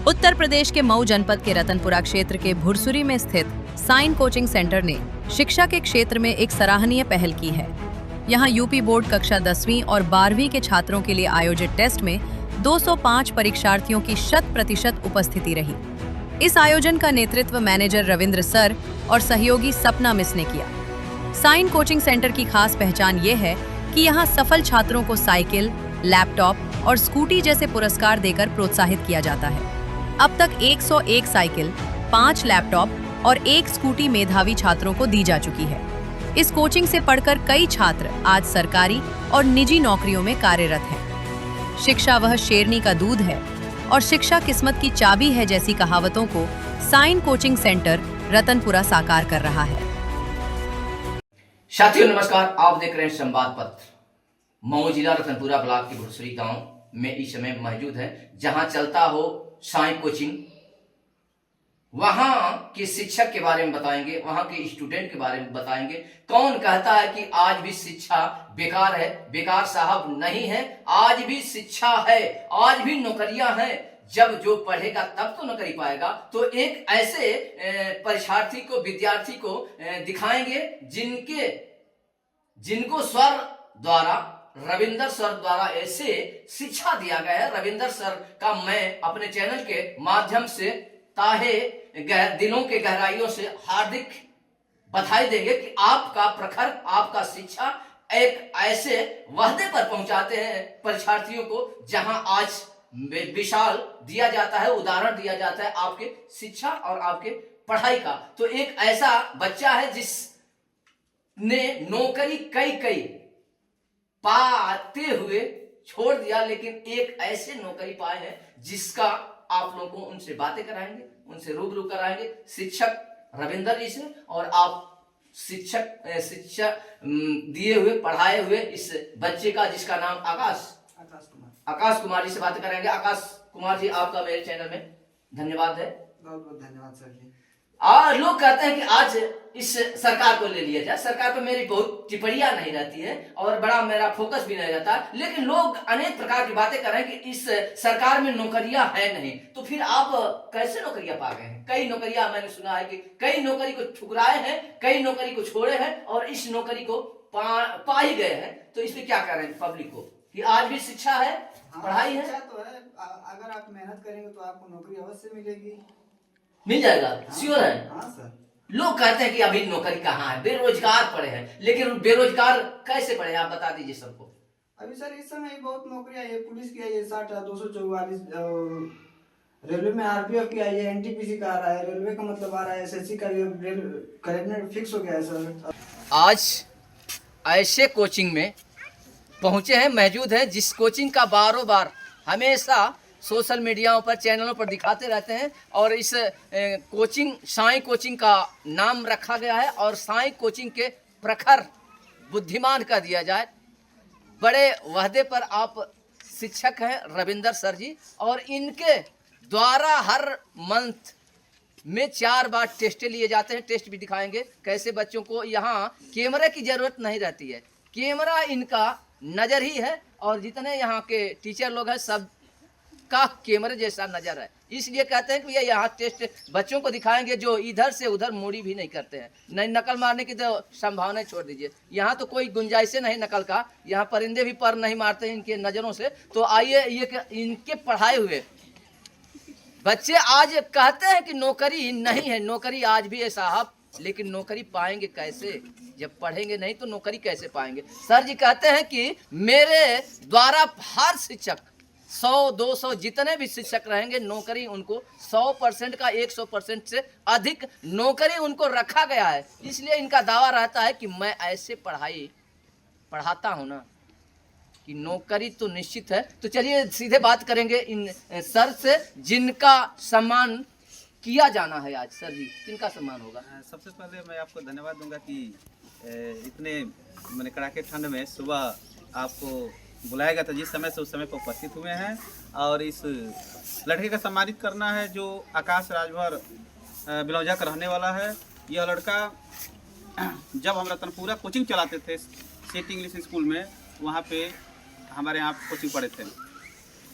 उत्तर प्रदेश के मऊ जनपद के रतनपुरा क्षेत्र के भुरसुरी में स्थित साइन कोचिंग सेंटर ने शिक्षा के क्षेत्र में एक सराहनीय पहल की है। यहाँ यूपी बोर्ड कक्षा 10वीं और 12वीं के छात्रों के लिए आयोजित टेस्ट में 205 परीक्षार्थियों की 100% उपस्थिति रही। इस आयोजन का नेतृत्व मैनेजर रविंद्र सर और सहयोगी सपना मिस ने किया। साइन कोचिंग सेंटर की खास पहचान ये है कि यहाँ सफल छात्रों को साइकिल, लैपटॉप और स्कूटी जैसे पुरस्कार देकर प्रोत्साहित किया जाता है। अब तक 101 साइकिल, 5 लैपटॉप और 1 स्कूटी मेधावी छात्रों को दी जा चुकी है। इस कोचिंग से पढ़कर कई छात्र आज सरकारी और निजी नौकरियों में कार्यरत हैं। शिक्षा वह शेरनी का दूध है और शिक्षा किस्मत की चाबी है जैसी कहावतों को साइन कोचिंग सेंटर रतनपुरा साकार कर रहा है। साथियों नमस्कार, आप देख रहे हैं संवाद पत्र। मऊ जिला रतनपुरा ब्लॉक के भुरसुरी गांव में इस समय मौजूद है, जहां चलता हो साइन कोचिंग। वहां के शिक्षक के बारे में बताएंगे, वहां के स्टूडेंट के बारे में बताएंगे। कौन कहता है कि आज भी शिक्षा बेकार है? बेकार साहब नहीं है, आज भी शिक्षा है, आज भी नौकरियां हैं। जब जो पढ़ेगा तब तो नौकरी पाएगा। तो एक ऐसे परीक्षार्थी को, विद्यार्थी को दिखाएंगे जिनको स्वर द्वारा, रविंदर सर द्वारा ऐसे शिक्षा दिया गया है। रविंदर सर का मैं अपने चैनल के माध्यम से ताहे दिलों के गहराइयों से हार्दिक बधाई देंगे कि आपका प्रखर, आपका शिक्षा एक ऐसे वहदे पर पहुंचाते हैं परीक्षार्थियों को, जहां आज विशाल दिया जाता है, उदाहरण दिया जाता है आपके शिक्षा और आपके पढ़ाई का। तो एक ऐसा बच्चा है जिसने नौकरी कई पाते हुए छोड़ दिया, लेकिन एक ऐसे नौकरी पाए हैं जिसका आप लोगों को उनसे बातें कराएंगे, उनसे रूबरू कराएंगे, शिक्षक रविंदर जी से। और आप शिक्षा दिए हुए, पढ़ाए हुए इस बच्चे का, जिसका नाम आकाश कुमार जी से बातें कराएंगे। आकाश कुमार जी, आपका मेरे चैनल में धन्यवाद है। बहुत बहुत धन्यवाद सर जी। और लोग कहते हैं कि आज इस सरकार को ले लिया जाए। सरकार पर मेरी बहुत टिप्पणियां नहीं रहती है और बड़ा मेरा फोकस भी नहीं रहता, लेकिन लोग अनेक प्रकार की बातें कर रहे हैं कि इस सरकार में नौकरियां है नहीं। तो फिर आप कैसे नौकरियां पा गए हैं? कई नौकरियां मैंने सुना है कि कई नौकरी को ठुकराए हैं, कई नौकरी को छोड़े हैं और इस नौकरी को पा ही गए हैं। तो इसमें क्या कह रहे हैं पब्लिक को कि आज भी शिक्षा है, पढ़ाई है? शिक्षा तो है, अगर आप मेहनत करेंगे तो आपको नौकरी अवश्य मिलेगी, मिल जाएगा। श्योर है? हाँ सर। लोग कहते हैं कि अभी नौकरी कहाँ है, बेरोजगार पड़े हैं, लेकिन बेरोजगार कैसे पड़े हैं आप बता दीजिए सबको। अभी सर इस समय बहुत नौकरियां है, पुलिस की आई है 60,244, रेलवे में आरपीएफ की आई है, एनटीपीसी का आ रहा है, रेलवे का मतलब आ रहा है, एसएससी का भी कैबिनेट फिक्स हो गया है सर। आज ऐसे कोचिंग में पहुंचे हैं, मौजूद हैं, जिस कोचिंग का बारों बार हमेशा सोशल मीडियाओं पर, चैनलों पर दिखाते रहते हैं। और इस कोचिंग, साई कोचिंग का नाम रखा गया है और साई कोचिंग के प्रखर बुद्धिमान का दिया जाए। बड़े वहदे पर आप शिक्षक हैं रविंदर सर जी, और इनके द्वारा हर मंथ में 4 बार टेस्ट लिए जाते हैं। टेस्ट भी दिखाएंगे कैसे बच्चों को। यहाँ कैमरे की जरूरत नहीं रहती है, कैमरा इनका नज़र ही है, और जितने यहाँ के टीचर लोग हैं सब का कैमरे जैसा नजर है। इसलिए कहते हैं कि भैया यहाँ टेस्ट बच्चों को दिखाएंगे जो इधर से उधर मुड़ी भी नहीं करते हैं। नहीं नकल मारने की तो संभावना छोड़ दीजिए, यहाँ तो कोई गुंजाइश नहीं नकल का। यहाँ परिंदे भी पर नहीं मारते हैं इनके नज़रों से। तो आइए, ये इनके पढ़ाए हुए बच्चे आज कहते हैं कि नौकरी नहीं है। नौकरी आज भी है साहब, लेकिन नौकरी पाएंगे कैसे? जब पढ़ेंगे नहीं तो नौकरी कैसे पाएंगे? सर जी कहते हैं कि मेरे द्वारा हर शिक्षक 100-200 जितने भी शिक्षक रहेंगे, नौकरी उनको 100% का 100% से अधिक नौकरी उनको रखा गया है। इसलिए इनका दावा रहता है कि मैं ऐसे पढ़ाता हूँ ना कि नौकरी तो निश्चित है। तो चलिए सीधे बात करेंगे इन सर से, जिनका सम्मान किया जाना है आज। सर जी, किनका सम्मान होगा? सबसे पहले मैं आपको धन्यवाद दूंगा कि इतने मैंने कड़ाके ठंड में सुबह आपको बुलाया गया था, जिस समय से उस समय पर उपस्थित हुए हैं। और इस लड़के का सम्मानित करना है जो आकाश राजभर बिलौजा का रहने वाला है। यह लड़का जब हम रतनपुरा कोचिंग चलाते थे सिटी इंग्लिश स्कूल में, वहाँ पे हमारे यहाँ कोचिंग पढ़े थे।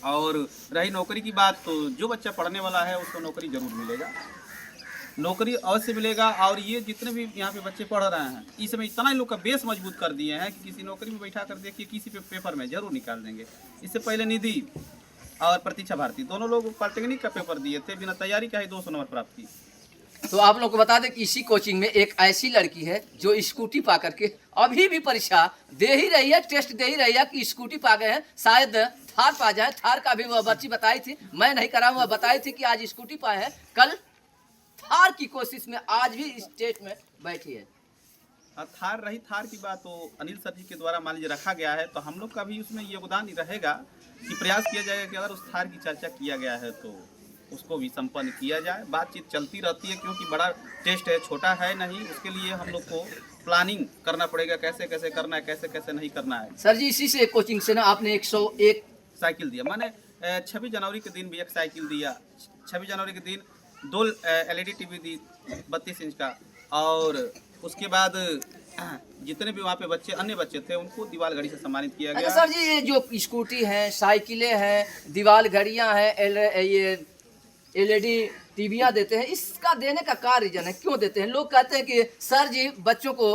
और रही नौकरी की बात, तो जो बच्चा पढ़ने वाला है उसको नौकरी जरूर मिलेगा, नौकरी अवश्य मिलेगा। और ये जितने भी यहाँ पे बच्चे पढ़ रहे हैं, इस समय इतना इन लोग का बेस मजबूत कर दिए हैं कि किसी नौकरी में बैठा कर देखिए, किसी पेपर में जरूर निकाल देंगे। इससे पहले निधि और प्रतीक्षा भारती दोनों लोग पॉलिटेक्निक का पेपर दिए थे, बिना तैयारी का ही 200 नंबर प्राप्त की। तो आप लोग को बता दें कि इसी कोचिंग में एक ऐसी लड़की है जो स्कूटी पा करके अभी भी परीक्षा दे ही रही है, टेस्ट दे ही रही है कि स्कूटी पा गए हैं, शायद थार पा जाए। थार का भी वह बच्ची बताई थी, मैं नहीं करा, वह बताई थी कि आज स्कूटी पाए हैं, कल थार की कोशिश में आज भी इस टेस्ट में बैठी है। थार रही, थार की बात तो अनिल सर जी के द्वारा मान लीजिए रखा गया है, तो हम लोग का भी उसमें योगदान ही रहेगा कि प्रयास किया जाएगा कि अगर उस थार की चर्चा किया गया है तो उसको भी संपन्न किया जाए। बातचीत चलती रहती है क्योंकि बड़ा टेस्ट है, छोटा है नहीं, उसके लिए हम लोग को प्लानिंग करना पड़ेगा, कैसे कैसे करना है, कैसे कैसे नहीं करना है। सर जी, इसी से कोचिंग से ना आपने 101 साइकिल दिया, मैंने 26 जनवरी के दिन भी एक साइकिल दिया, 26 जनवरी के दिन 2 LED टीवी दी 32 इंच का, और उसके बाद जितने भी वहाँ पे बच्चे अन्य बच्चे थे उनको दीवाल घड़ी से सम्मानित किया गया। अच्छा सर जी, ये जो स्कूटी है, साइकिलें हैं, दीवाल घड़ियां हैं, ये LED टीवियां देते हैं, इसका देने का क्या रीजन है, क्यों देते हैं? लोग कहते हैं कि सर जी बच्चों को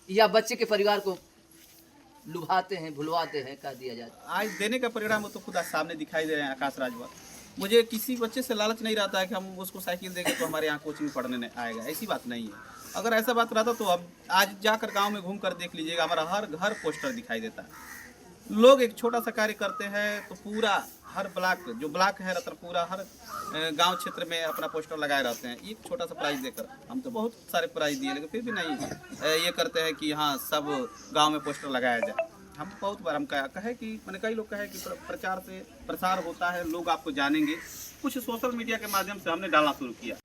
या बच्चे के परिवार को लुभाते हैं, भुलवाते हैं, कह दिया जाता है। आज देने का परिणाम तो खुद आज सामने दिखाई दे रहे हैं। आकाश राजभर, मुझे किसी बच्चे से लालच नहीं रहता है कि हम उसको साइकिल देंगे तो हमारे यहाँ कोचिंग पढ़ने नहीं आएगा, ऐसी बात नहीं है। अगर ऐसा बात रहता तो अब आज जाकर गांव में घूम कर देख लीजिएगा, हमारा हर घर पोस्टर दिखाई देता है। लोग एक छोटा सा कार्य करते हैं तो पूरा हर ब्लॉक, जो ब्लॉक है रतनपुरा, हर गांव क्षेत्र में अपना पोस्टर लगाए रहते हैं एक छोटा सा प्राइज देकर। हम तो बहुत सारे प्राइज दिए लेकिन फिर भी नहीं ये करते हैं कि हाँ सब गांव में पोस्टर लगाया जाए। हम बहुत बार हम कहे कि मैंने कई लोग कहे कि प्रचार से प्रसार होता है, लोग आपको जानेंगे। कुछ सोशल मीडिया के माध्यम से हमने डालना शुरू किया,